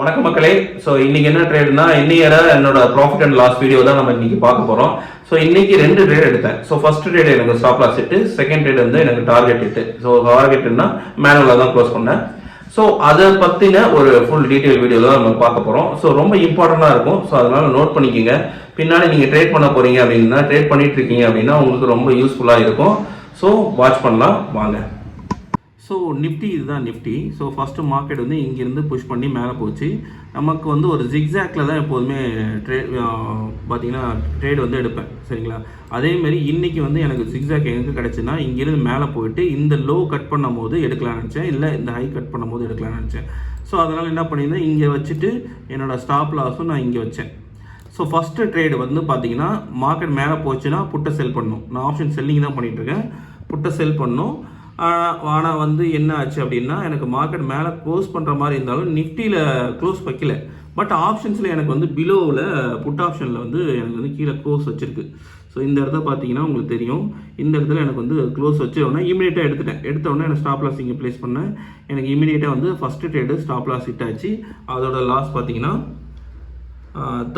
வணக்கம் மக்களே. ஸோ இன்னைக்கு என்ன ட்ரேட்னா என்னோட ப்ராஃபிட் அண்ட் லாஸ் வீடியோ தான் நம்ம இன்னைக்கு பார்க்க போறோம். ஸோ இன்னைக்கு 2 ட்ரேட் எடுத்தேன். ஸோ ஃபர்ஸ்ட் ட்ரேட் எனக்கு stop loss hit, second trade வந்து எனக்கு டார்கெட் ஹிட். ஸோ டார்கெட்னா மேனுவலாக தான் க்ளோஸ் பண்ணேன். ஸோ அதை பற்றின ஒரு ஃபுல் டீட்டெயில் வீடியோ தான் நம்ம பார்க்க போகிறோம். ஸோ ரொம்ப இம்பார்ட்டண்டாக இருக்கும். ஸோ அதனால நோட் பண்ணிக்கோங்க. பின்னாடி நீங்கள் ட்ரேட் பண்ண போறீங்க அப்படின்னா, ட்ரேட் பண்ணிட்டு இருக்கீங்க அப்படின்னா உங்களுக்கு ரொம்ப யூஸ்ஃபுல்லாக இருக்கும். ஸோ வாட்ச் பண்ணலாம் வாங்க. ஸோ நிஃப்டி இதுதான் நிஃப்டி. ஸோ ஃபஸ்ட்டு மார்க்கெட் வந்து இங்கேருந்து புஷ் பண்ணி மேலே போச்சு. நமக்கு வந்து ஒரு ஜிக்ஸாக்டில் தான் எப்போதுமே பார்த்தீங்கன்னா ட்ரேட் வந்து எடுப்பேன், சரிங்களா? அதேமாரி இன்றைக்கி வந்து எனக்கு ஜிக்ஸாக் எங்கே கிடச்சுன்னா, இங்கேருந்து மேலே போயிட்டு இந்த லோ கட் பண்ணும் போது எடுக்கலாம்னு நினச்சேன், இல்லை இந்த ஹை கட் பண்ணும் போது எடுக்கலாம்னு நினச்சேன். ஸோ அதனால் என்ன பண்ணியிருந்தேன், இங்கே வச்சுட்டு என்னோடய ஸ்டாப் லாஸும் நான் இங்கே வச்சேன். ஸோ ஃபஸ்ட்டு ட்ரேடு வந்து பார்த்தீங்கன்னா, மார்க்கெட் மேலே போச்சுன்னா புட்டை செல் பண்ணணும். நான் ஆப்ஷன் செல்லிங் தான் பண்ணிகிட்ருக்கேன். புட்டை செல் பண்ணணும். ஆனால் வந்து என்ன ஆச்சு அப்படின்னா, எனக்கு மார்க்கெட் மேலே க்ளோஸ் பண்ணுற மாதிரி இருந்தாலும் நிஃப்டியில் க்ளோஸ் வைக்கல. பட் ஆப்ஷன்ஸில் எனக்கு வந்து பிலோவில் புட் ஆப்ஷனில் வந்து எனக்கு வந்து கீழே க்ளோஸ் வச்சுருக்கு. ஸோ இந்த இடத்த பார்த்தீங்கன்னா உங்களுக்கு தெரியும். இந்த இடத்துல எனக்கு வந்து க்ளோஸ் வச்சோடனே இமீடியட்டாக எடுத்தோடனே எனக்கு ஸ்டாப் லாஸ் இங்கே ப்ளேஸ் பண்ணேன். எனக்கு இமீடியட்டாக வந்து first trade stop loss hit ஆச்சு. அதோட லாஸ் பார்த்தீங்கன்னா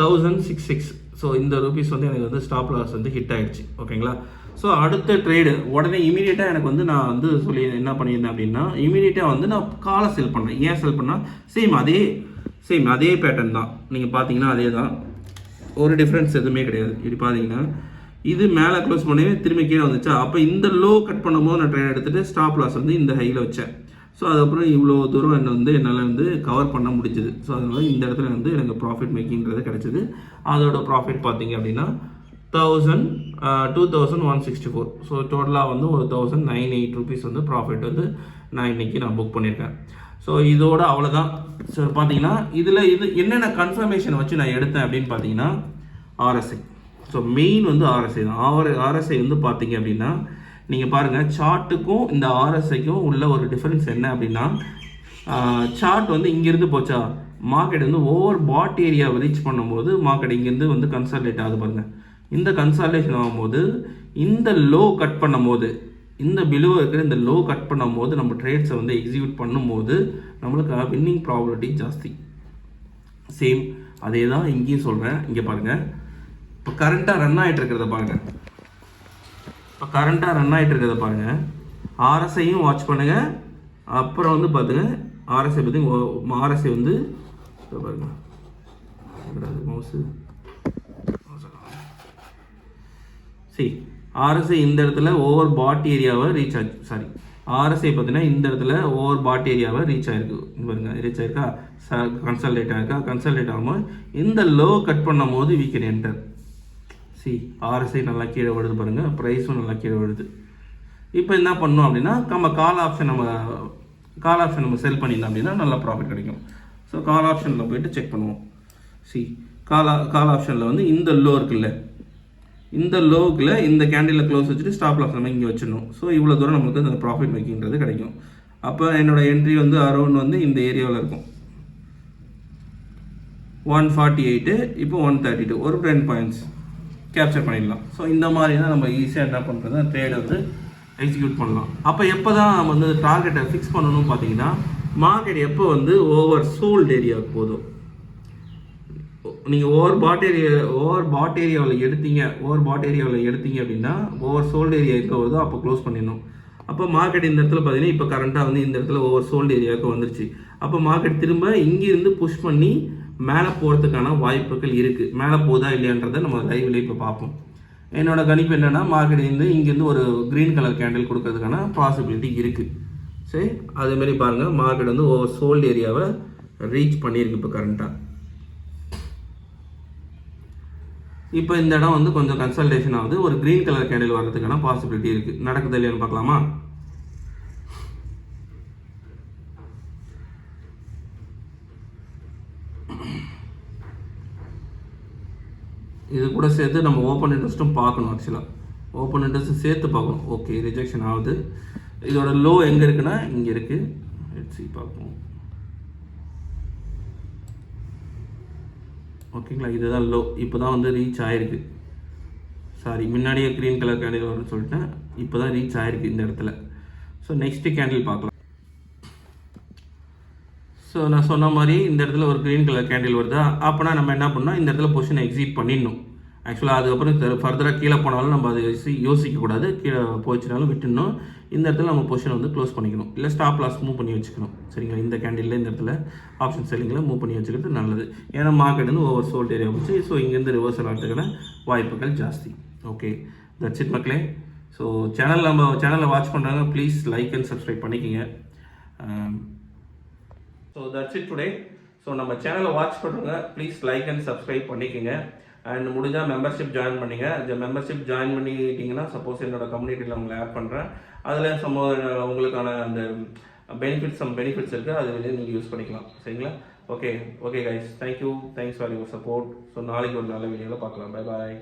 1066. ஸோ இந்த ரூபீஸ் வந்து எனக்கு வந்து ஸ்டாப் லாஸ் வந்து ஹிட் ஆகிடுச்சு, ஓகேங்களா? ஸோ அடுத்த ட்ரேடு உடனே இமீடியட்டாக எனக்கு வந்து நான் வந்து சொல்லி என்ன பண்ணியிருந்தேன் அப்படின்னா, இமீடியட்டாக வந்து நான் காலை செல் பண்ணேன். ஏன் செல் பண்ணால் சேம் அதே பேட்டர்ன் தான். நீங்கள் பார்த்தீங்கன்னா அதே தான், ஒரு டிஃப்ரென்ஸ் எதுவுமே கிடையாது. இப்படி பார்த்தீங்கன்னா இது மேலே க்ளோஸ் பண்ணவே திரும்பி கீழே வந்துச்சா, அப்போ இந்த லோ கட் பண்ணும்போது நான் ட்ரேட் எடுத்துகிட்டு ஸ்டாப் லாஸ் வந்து இந்த ஹையில் வச்சேன். ஸோ அதுக்கப்புறம் இவ்வளோ தூரம் என்னால் வந்து கவர் பண்ண முடிஞ்சுது. ஸோ அதனால் இந்த இடத்துல வந்து எனக்கு ப்ராஃபிட் மேக்கிங்கிறது கிடச்சிது. அதோட ப்ராஃபிட் பார்த்தீங்க அப்படின்னா 2164. ஸோ டோட்டலாக வந்து ஒரு 1098 ருபீஸ் வந்து ப்ராஃபிட் வந்து நான் புக் பண்ணியிருக்கேன். ஸோ இதோட அவ்வளோதான். ஸோ பார்த்தீங்கன்னா இது என்னென்ன கன்ஃபர்மேஷன் வச்சு நான் எடுத்தேன் அப்படின்னு பார்த்தீங்கன்னா, ஆர்எஸ்ஐ. ஸோ மெயின் வந்து ஆர்எஸ்ஐ தான். ஆர்எஸ்ஐ வந்து பார்த்தீங்க அப்படின்னா, நீங்கள் பாருங்கள், சார்ட்டுக்கும் இந்த ஆர்எஸ்ஐக்கும் உள்ள ஒரு டிஃபரன்ஸ் என்ன அப்படின்னா, சார்ட் வந்து இங்கேருந்து போச்சா, மார்க்கெட் வந்து ஓவர் பாட் ஏரியாவை ரீச் பண்ணும்போது மார்க்கெட் இங்கேருந்து வந்து கன்சால்டேட் ஆகுது பாருங்கள். இந்த கன்சால்டேஷன் ஆகும்போது இந்த லோ கட் பண்ணும்போது, இந்த பிலோ இருக்கிற இந்த லோ கட் பண்ணும்போது நம்ம ட்ரேட்ஸை வந்து எக்ஸிக்யூட் பண்ணும்போது நம்மளுக்கு வின்னிங் ப்ராபபிலிட்டி ஜாஸ்தி. சேம் அதே தான் இங்கேயும் சொல்கிறேன். இங்கே பாருங்கள், இப்போ கரண்ட்டாக ரன் ஆகிட்டு இருக்கிறத பாருங்கள். ஆர்எஸ்ஐயும் வாட்ச் பண்ணுங்கள். அப்புறம் வந்து பார்த்துங்க, ஆர்எஸ்ஐ வந்து பாருங்கள், மவுஸு ஆர்எஸ்ஐ இந்த இடத்துல ஓவர் பாட் ஏரியாவை ரீச் ஆச்சு. ஆர்எஸ்ஐ பார்த்தீங்கன்னா இந்த இடத்துல ஓவர் பாட் ஏரியாவை ரீச் ஆகிருக்கு. பாருங்க, ரீச் ஆயிருக்கா, கன்சல்டேட் ஆயிருக்கா. கன்சல்டேட் ஆகும்போது இந்த லோ கட் பண்ணும் போது வீ கேன் என்டர். ஆர்எஸ்ஐ நல்லா கீழே விழுது பாருங்கள், ப்ரைஸும் நல்லா கீழே விழுது. இப்போ என்ன பண்ணோம் அப்படின்னா, நம்ம கால் ஆப்ஷன் நம்ம செல் பண்ணியிருந்தோம் அப்படின்னா நல்லா ப்ராஃபிட் கிடைக்கும். ஸோ கால் ஆப்ஷனில் போய்ட்டு செக் பண்ணுவோம். கால் ஆப்ஷனில் வந்து இந்த லோ இருக்குல்ல, இந்த லோக்கில் இந்த கேண்டிலில் க்ளோஸ் வச்சுட்டு ஸ்டாப் லாஸ் நம்ம இங்கே வச்சிடணும். ஸோ இவ்வளோ தூரம் நமக்கு அந்த ப்ராஃபிட் மேக்கிங்கிறது கிடைக்கும். அப்போ என்னோடய என்ட்ரி வந்து அரௌண்ட் வந்து இந்த ஏரியாவில் இருக்கும். 148, இப்போ 132, ஒரு 10 பாயிண்ட்ஸ் கேப்சர் பண்ணிடலாம். ஸோ இந்த மாதிரி தான் நம்ம ஈஸியாக என்ன பண்ணுறது, ட்ரேடை வந்து எக்ஸிக்யூட் பண்ணலாம். அப்போ எப்போ தான் நம்ம வந்து டார்கெட்டை ஃபிக்ஸ் பண்ணணும்னு பார்த்தீங்கன்னா, மார்க்கெட் எப்போ வந்து ஓவர் சோல்டு ஏரியாவுக்கு போதும். நீங்கள் ஓவர் பாட் ஏரியாவில் எடுத்தீங்க அப்படின்னா, ஓவர் சோல்டு ஏரியா இருக்க வருதோ அப்போ க்ளோஸ் பண்ணிடணும். அப்போ மார்க்கெட் இந்த இடத்துல பார்த்தீங்கன்னா, இப்போ கரண்ட்டாக வந்து இந்த இடத்துல ஓவர் சோல்டு ஏரியாவுக்கு வந்துருச்சு. அப்போ மார்க்கெட் திரும்ப இங்கேருந்து புஷ் பண்ணி மேலே போகிறதுக்கான வாய்ப்புகள் இருக்குது. மேலே போதா இல்லையான்றதை நம்ம லைவ்ல இப்போ பார்ப்போம். என்னோட கணிப்பு என்னென்னா, மார்க்கெட் இங்கேருந்து ஒரு க்ரீன் கலர் கேண்டில் கொடுக்கறதுக்கான பாசிபிலிட்டி இருக்குது. சரி, அதேமாரி பாருங்கள், மார்க்கெட் வந்து ஓவர் சோல்டு ஏரியாவை ரீச் பண்ணியிருக்கு இப்போ கரண்ட்டாக. இப்போ இந்த இடம் வந்து கொஞ்சம் கன்சல்டேஷன் ஆகுது. ஒரு க்ரீன் கலர் கேண்டில் வர்றதுக்கான பாசிபிலிட்டி இருக்குது. நடக்குது இல்லையான்னு பார்க்கலாமா? இது கூட சேர்த்து நம்ம ஓப்பன் இன்ட்ரெஸ்ட்டும் பார்க்கணும். ஆக்சுவலாக ஓப்பன் இன்ட்ரெஸ்ட்டும் சேர்த்து பார்க்கணும். ஓகே, ரிஜெக்ஷன் ஆகுது. இதோட லோ எங்கே இருக்குன்னா இங்கே இருக்குது. பார்ப்போம். ஓகேங்களா, இதுதான் லோ. இப்போ தான் வந்து ரீச் ஆகிருக்கு. முன்னாடியே க்ரீன் கலர் கேண்டில் வரும்னு சொல்லிட்டேன். இப்போ தான் ரீச் ஆகிருக்கு இந்த இடத்துல. ஸோ நெக்ஸ்ட்டு கேண்டில் பார்க்கலாம். ஸோ ஸோ நான் சொன்ன மாதிரி இந்த இடத்துல ஒரு க்ரீன் கலர் கேண்டில் வருதா, அப்போனா நம்ம என்ன பண்ணோம், இந்த இடத்துல பொசிஷனை எக்ஸிட் பண்ணிடணும். ஆக்சுவலாக அதுக்கப்புறம் ஃபர்தராக கீழே போனாலும் நம்ம அதை யோசிக்கக்கூடாது, கீழே போச்சுனாலும் விட்டுடணும். இந்த இடத்துல நம்ம பொசிஷனை வந்து க்ளோஸ் பண்ணிக்கணும், இல்லை ஸ்டாப் லாஸ் மூவ் பண்ணி வச்சுக்கணும். சரிங்களா, இந்த கேண்டில் இந்த இடத்துல ஆப்ஷன் செல்லிங்கில் மூவ் பண்ணி வச்சுக்கிறது நல்லது. ஏன்னா மார்க்கெட் வந்து ஓவர் சோல்ட் ஏரியா போச்சு. ஸோ இங்கேருந்து ரிவர்சல் ஆகிறதுக்கான வாய்ப்புகள் ஜாஸ்தி. ஓகே, தட்ஸ் இட் மக்களே. ஸோ நம்ம சேனலை வாட்ச் பண்ணுறாங்க, ப்ளீஸ் லைக் அண்ட் சப்ஸ்கிரைப் பண்ணிக்கோங்க. So that's it today. So நம்ம சேனலை வாட்ச் பண்ணுறவங்க ப்ளீஸ் லைக் அண்ட் சப்ஸ்கிரைப் பண்ணிக்கோங்க. அண்ட் முடிஞ்சால் மெம்பர்ஷிப் ஜாயின் பண்ணிங்க. இந்த மெம்பர்ஷிப் ஜாயின் பண்ணிட்டீங்கன்னா சப்போஸ் என்னோட கம்யூனிட்டியில் உங்களை ஆட் பண்ணுறேன். அதில் உங்களுக்கான அந்த பெனிஃபிட்ஸ் இருக்குது, அது வந்து நீங்கள் யூஸ் பண்ணிக்கலாம். சரிங்களா? Okay guys, thank you, thanks for your support. So நாளைக்கு ஒரு நல்ல வீடியோவில் பார்க்கலாம். Bye bye.